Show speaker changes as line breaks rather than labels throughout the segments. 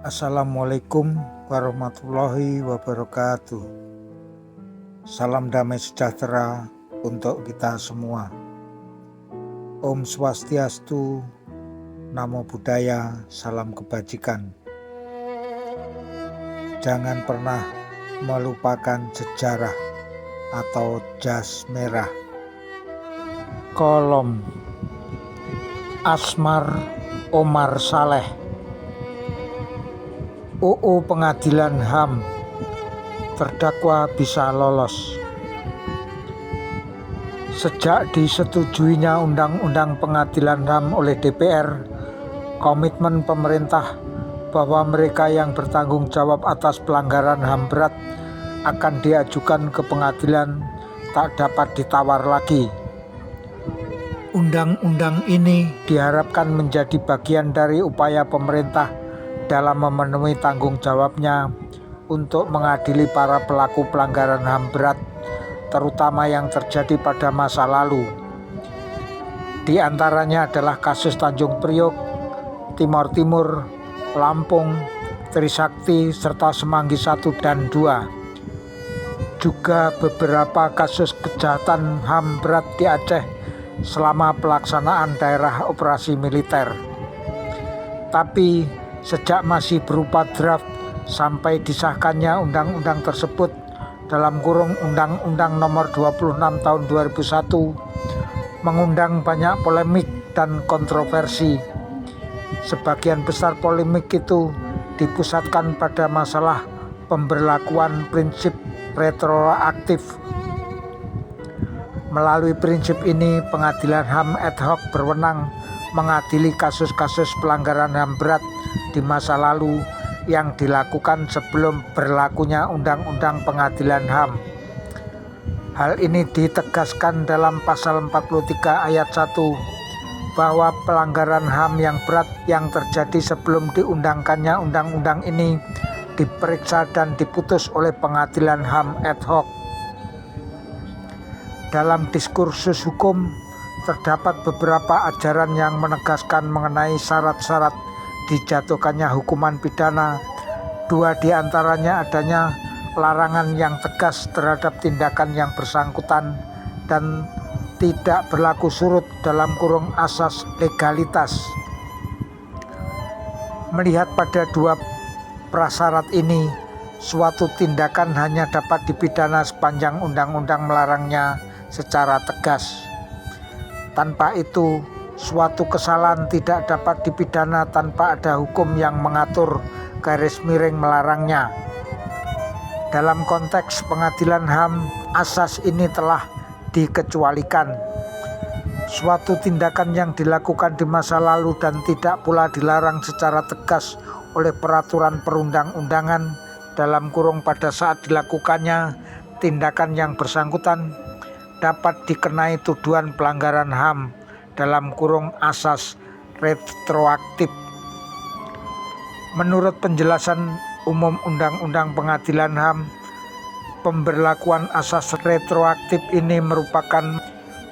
Assalamualaikum warahmatullahi wabarakatuh. Salam damai sejahtera untuk kita semua. Om Swastiastu, Namo Buddhaya, salam kebajikan. Jangan pernah melupakan sejarah atau jas merah. Kolom Asmar Omar Saleh, UU Pengadilan HAM, terdakwa bisa lolos. Sejak disetujuinya Undang-Undang Pengadilan HAM oleh DPR, komitmen pemerintah bahwa mereka yang bertanggung jawab atas pelanggaran HAM berat akan diajukan ke pengadilan tak dapat ditawar lagi. Undang-undang ini diharapkan menjadi bagian dari upaya pemerintah dalam memenuhi tanggung jawabnya untuk mengadili para pelaku pelanggaran HAM berat, terutama yang terjadi pada masa lalu. Di antaranya adalah kasus Tanjung Priok, Timor Timur, Lampung, Trisakti, serta Semanggi 1 dan 2. Juga beberapa kasus kejahatan HAM berat di Aceh selama pelaksanaan daerah operasi militer. Tapi sejak masih berupa draft sampai disahkannya undang-undang tersebut Undang-Undang Nomor 26 Tahun 2001 mengundang banyak polemik dan kontroversi. Sebagian besar polemik itu dipusatkan pada masalah pemberlakuan prinsip retroaktif. Melalui prinsip ini, pengadilan HAM ad hoc berwenang mengadili kasus-kasus pelanggaran HAM berat di masa lalu yang dilakukan sebelum berlakunya Undang-Undang Pengadilan HAM. Hal ini ditegaskan dalam pasal 43 ayat 1 bahwa pelanggaran HAM yang berat yang terjadi sebelum diundangkannya undang-undang ini diperiksa dan diputus oleh pengadilan HAM ad hoc. Dalam diskursus hukum, terdapat beberapa ajaran yang menegaskan mengenai syarat-syarat dijatuhkannya hukuman pidana. Dua di antaranya adanya larangan yang tegas terhadap tindakan yang bersangkutan dan tidak berlaku surut (asas legalitas). Melihat pada dua prasyarat ini, suatu tindakan hanya dapat dipidana sepanjang undang-undang melarangnya secara tegas. Tanpa itu, suatu kesalahan tidak dapat dipidana tanpa ada hukum yang mengatur garis miring melarangnya. Dalam konteks pengadilan HAM, asas ini telah dikecualikan. Suatu tindakan yang dilakukan di masa lalu dan tidak pula dilarang secara tegas oleh peraturan perundang-undangan (pada saat dilakukannya tindakan yang bersangkutan) dapat dikenai tuduhan pelanggaran HAM (asas retroaktif). Menurut penjelasan umum Undang-Undang Pengadilan HAM, pemberlakuan asas retroaktif ini merupakan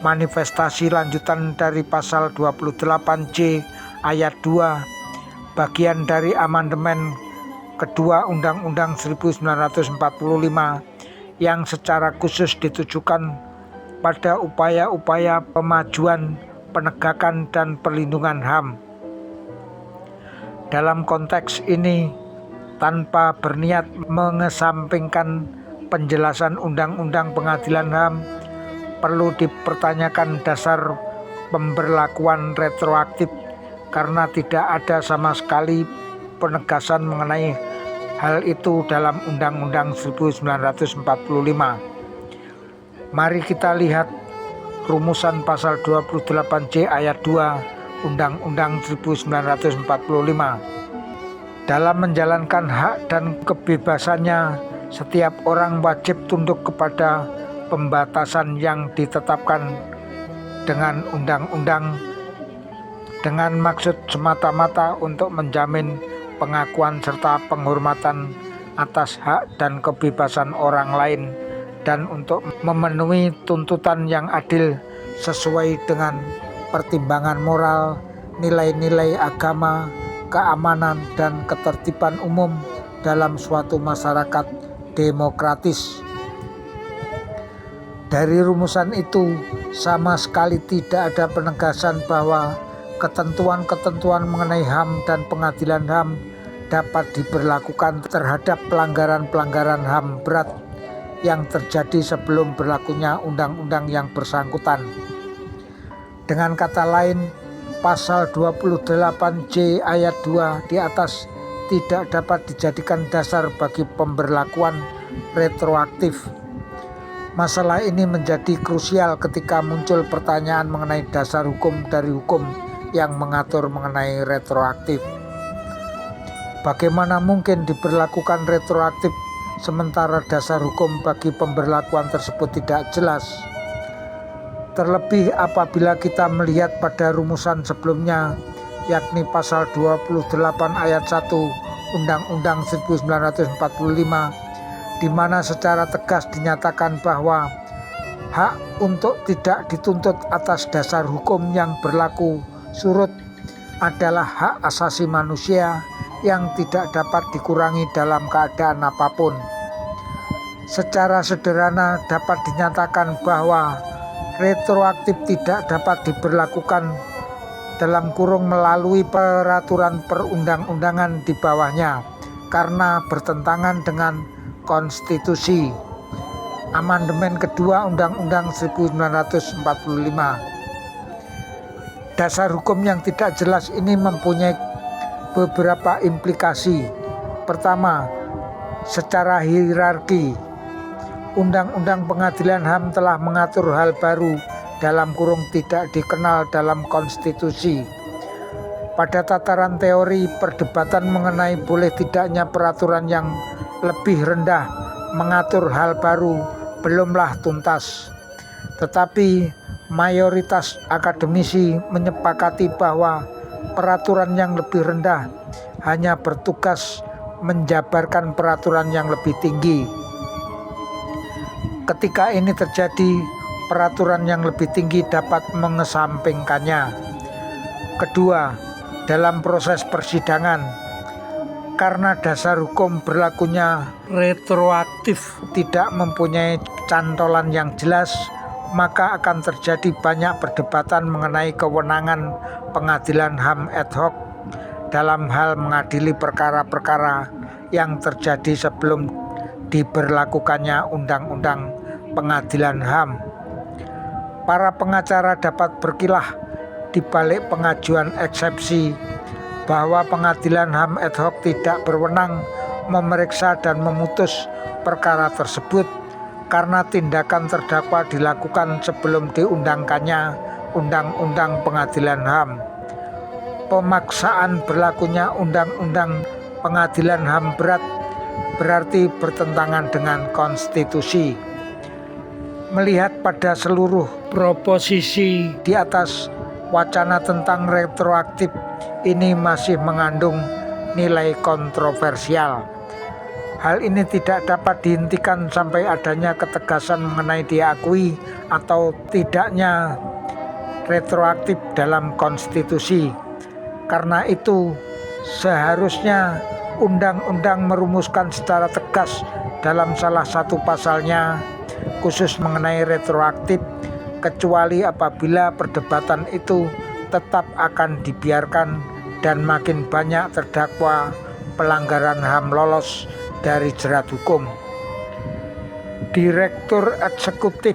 manifestasi lanjutan dari pasal 28C ayat 2 bagian dari amandemen kedua Undang-Undang 1945 yang secara khusus ditujukan pada upaya-upaya pemajuan, penegakan, dan perlindungan HAM. Dalam konteks ini, tanpa berniat mengesampingkan penjelasan Undang-Undang Pengadilan HAM, perlu dipertanyakan dasar pemberlakuan retroaktif karena tidak ada sama sekali penegasan mengenai hal itu dalam Undang-Undang 1945. Mari kita lihat rumusan pasal 28C ayat 2 Undang-Undang 1945. Dalam menjalankan hak dan kebebasannya, setiap orang wajib tunduk kepada pembatasan yang ditetapkan dengan undang-undang dengan maksud semata-mata untuk menjamin pengakuan serta penghormatan atas hak dan kebebasan orang lain dan untuk memenuhi tuntutan yang adil sesuai dengan pertimbangan moral, nilai-nilai agama, keamanan dan ketertiban umum dalam suatu masyarakat demokratis. Dari rumusan itu sama sekali tidak ada penegasan bahwa ketentuan-ketentuan mengenai HAM dan pengadilan HAM dapat diberlakukan terhadap pelanggaran-pelanggaran HAM berat yang terjadi sebelum berlakunya undang-undang yang bersangkutan. Dengan kata lain, pasal 28J ayat 2 di atas tidak dapat dijadikan dasar bagi pemberlakuan retroaktif. Masalah ini menjadi krusial ketika muncul pertanyaan mengenai dasar hukum dari hukum yang mengatur mengenai retroaktif. Bagaimana mungkin diberlakukan retroaktif sementara dasar hukum bagi pemberlakuan tersebut tidak jelas? Terlebih apabila kita melihat pada rumusan sebelumnya, yakni pasal 28 ayat 1 Undang-Undang 1945, di mana secara tegas dinyatakan bahwa hak untuk tidak dituntut atas dasar hukum yang berlaku surut adalah hak asasi manusia yang tidak dapat dikurangi dalam keadaan apapun. Secara sederhana dapat dinyatakan bahwa retroaktif tidak dapat diberlakukan dalam kurung melalui peraturan perundang-undangan di bawahnya karena bertentangan dengan konstitusi. Amandemen kedua Undang-Undang 1945. Dasar hukum yang tidak jelas ini mempunyai beberapa implikasi. Pertama, secara hierarki, Undang-Undang Pengadilan HAM telah mengatur hal baru dalam kurung tidak dikenal dalam konstitusi. Pada tataran teori, perdebatan mengenai boleh tidaknya peraturan yang lebih rendah mengatur hal baru belumlah tuntas. Tetapi mayoritas akademisi menyepakati bahwa peraturan yang lebih rendah hanya bertugas menjabarkan peraturan yang lebih tinggi. Ketika ini terjadi, peraturan yang lebih tinggi dapat mengesampingkannya. Kedua, dalam proses persidangan, karena dasar hukum berlakunya retroaktif tidak mempunyai cantolan yang jelas, maka akan terjadi banyak perdebatan mengenai kewenangan pengadilan HAM ad hoc dalam hal mengadili perkara-perkara yang terjadi sebelum diberlakukannya Undang-Undang Pengadilan HAM. Para pengacara dapat berkilah di balik pengajuan eksepsi bahwa pengadilan HAM ad hoc tidak berwenang memeriksa dan memutus perkara tersebut karena tindakan terdakwa dilakukan sebelum diundangkannya Undang-Undang Pengadilan HAM. Pemaksaan berlakunya Undang-Undang Pengadilan HAM berat berarti bertentangan dengan konstitusi. Melihat pada seluruh proposisi di atas, wacana tentang retroaktif ini masih mengandung nilai kontroversial. Hal ini tidak dapat dihentikan sampai adanya ketegasan mengenai diakui atau tidaknya retroaktif dalam konstitusi. Karena itu, seharusnya undang-undang merumuskan secara tegas dalam salah satu pasalnya khusus mengenai retroaktif, kecuali apabila perdebatan itu tetap akan dibiarkan dan makin banyak terdakwa pelanggaran HAM lolos dari jerat hukum. Direktur Eksekutif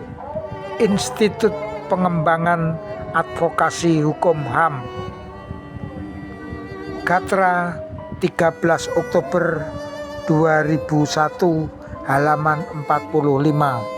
Institut Pengembangan Advokasi Hukum HAM, Gatra, 13 Oktober 2001, halaman 45.